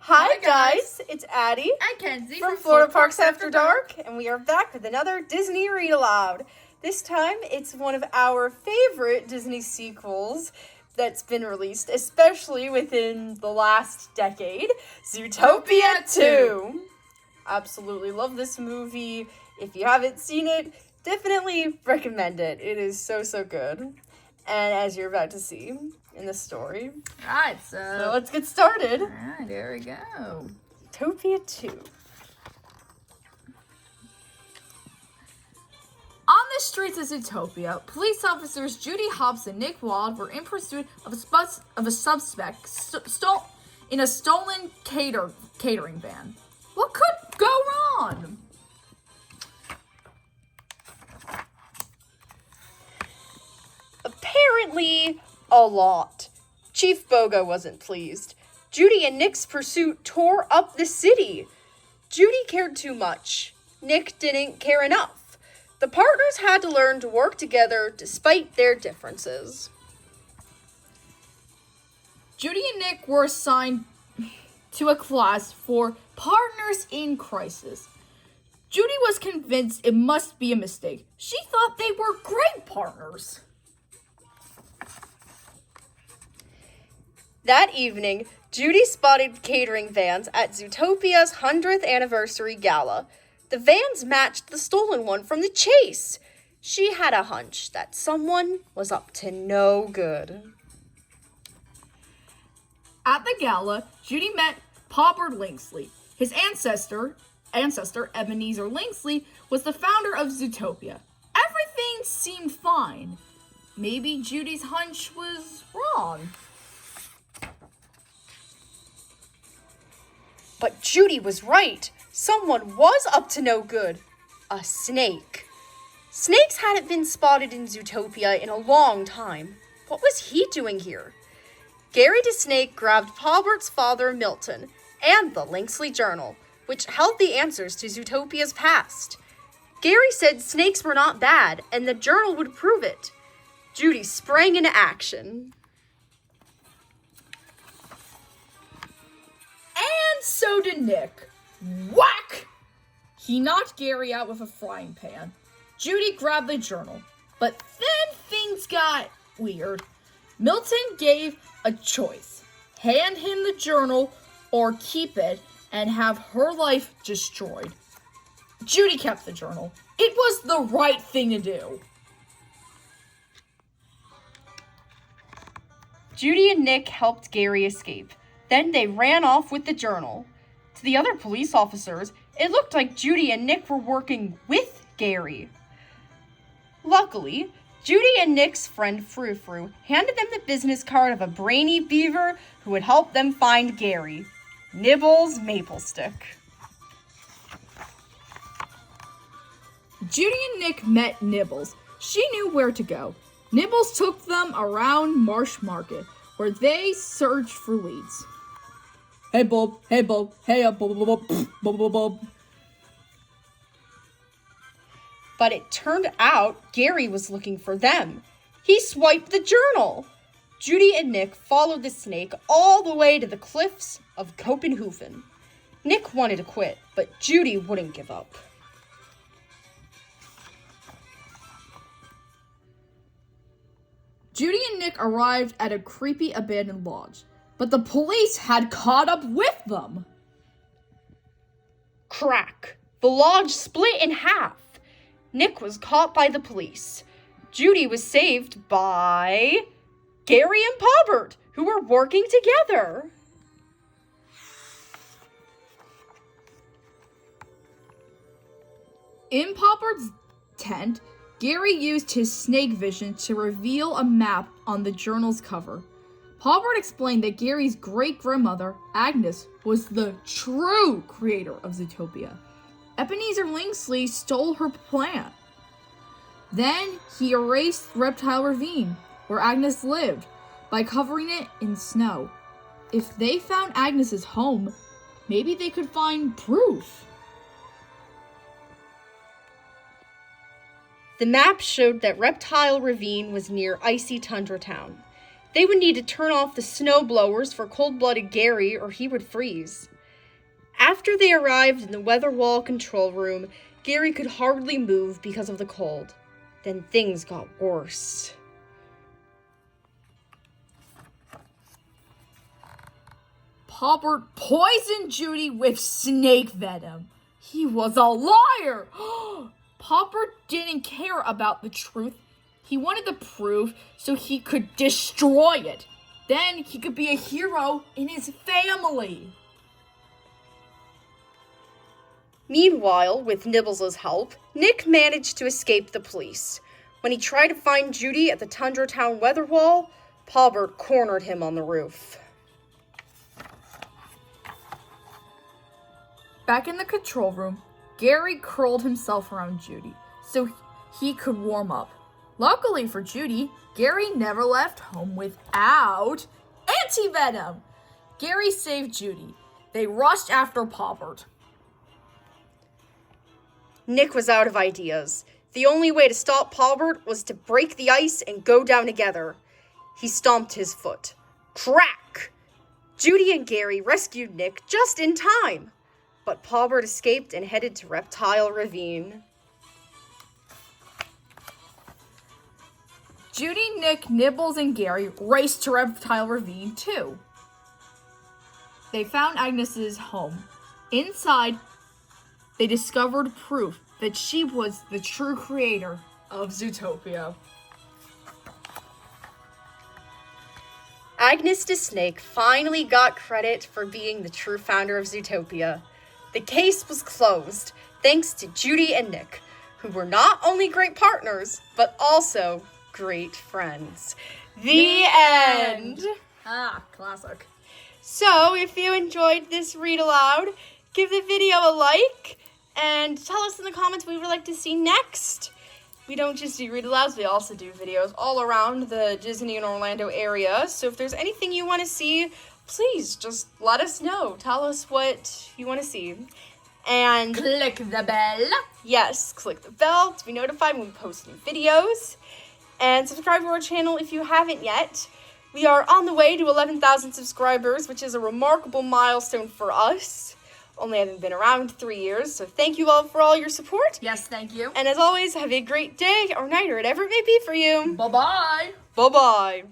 Hi guys, it's Addie and Kenzie from Florida Parks After Dark, and we are back with another Disney Read Aloud. This time, it's one of our favorite Disney sequels that's been released, especially within the last decade, Zootopia 2. Absolutely love this movie. If you haven't seen it, definitely recommend it. It is so good. And as you're about to see in the story. Alright, So let's get started. Alright, there we go. Zootopia 2. On the streets of Zootopia, police officers Judy Hopps and Nick Wilde were in pursuit of a suspect in a stolen catering van. What could go wrong? Apparently, a lot. Chief Bogo wasn't pleased. Judy and Nick's pursuit tore up the city. Judy cared too much. Nick didn't care enough. The partners had to learn to work together despite their differences. Judy and Nick were assigned to a class for partners in crisis. Judy was convinced it must be a mistake. She thought they were great partners. That evening, Judy spotted catering vans at Zootopia's 100th anniversary gala. The vans matched the stolen one from the chase. She had a hunch that someone was up to no good. At the gala, Judy met Popper Linksley. His ancestor, Ebenezer Linksley, was the founder of Zootopia. Everything seemed fine. Maybe Judy's hunch was wrong. But Judy was right. Someone was up to no good. A snake. Snakes hadn't been spotted in Zootopia in a long time. What was he doing here? Gary the Snake grabbed Paubert's father, Milton, and the Linksley Journal, which held the answers to Zootopia's past. Gary said snakes were not bad, and the journal would prove it. Judy sprang into action. And so did Nick. Whack! He knocked Gary out with a frying pan. Judy grabbed the journal. But then things got weird. Milton gave a choice. Hand him the journal or keep it and have her life destroyed. Judy kept the journal. It was the right thing to do. Judy and Nick helped Gary escape. Then they ran off with the journal. To the other police officers, it looked like Judy and Nick were working with Gary. Luckily, Judy and Nick's friend Frou Frou handed them the business card of a brainy beaver who would help them find Gary. Nibbles Maplestick. Judy and Nick met Nibbles. She knew where to go. Nibbles took them around Marsh Market, where they searched for leads. Hey, Bob. Hey, Bob. Hey, Bob. But it turned out Gary was looking for them. He swiped the journal. Judy and Nick followed the snake all the way to the cliffs of Kopenhofen. Nick wanted to quit, but Judy wouldn't give up. Judy and Nick arrived at a creepy abandoned lodge, but the police had caught up with them. Crack! The lodge split in half. Nick was caught by the police. Judy was saved by Gary and Paubert, who were working together. In Paubert's tent, Gary used his snake vision to reveal a map on the journal's cover. Paubert explained that Gary's great-grandmother, Agnes, was the true creator of Zootopia. Ebenezer Linksley stole her plant. Then he erased Reptile Ravine, where Agnes lived, by covering it in snow. If they found Agnes's home, maybe they could find proof. The map showed that Reptile Ravine was near icy Tundra Town. They would need to turn off the snow blowers for cold-blooded Gary or he would freeze. After they arrived in the weather wall control room, Gary could hardly move because of the cold. Then things got worse. Poppert poisoned Judy with snake venom. He was a liar! Poppert didn't care about the truth. He wanted the proof so he could destroy it. Then he could be a hero in his family. Meanwhile, with Nibbles' help, Nick managed to escape the police. When he tried to find Judy at the Tundra Town weather wall, Poppert cornered him on the roof. Back in the control room, Gary curled himself around Judy so he could warm up. Luckily for Judy, Gary never left home without anti-venom. Gary saved Judy. They rushed after Poppert. Nick was out of ideas. The only way to stop Poppert was to break the ice and go down together. He stomped his foot. Crack! Judy and Gary rescued Nick just in time. But Poppert escaped and headed to Reptile Ravine. Judy, Nick, Nibbles, and Gary raced to Reptile Ravine too. They found Agnes's home. Inside, they discovered proof that she was the true creator of Zootopia. Agnes the Snake finally got credit for being the true founder of Zootopia. The case was closed, thanks to Judy and Nick, who were not only great partners, but also great friends. The end! Classic. So, if you enjoyed this read aloud, give the video a like, and tell us in the comments what you would like to see next. We don't just do read alouds, we also do videos all around the Disney and Orlando area. So if there's anything you want to see, please just let us know. Tell us what you want to see. And Click the bell. yes, click the bell to be notified when we post new videos. And subscribe to our channel if you haven't yet. We are on the way to 11,000 subscribers, which is a remarkable milestone for us. Only haven't been around 3 years, so thank you all for all your support. Yes, thank you. And as always, have a great day or night or whatever it may be for you. Bye-bye. Bye-bye.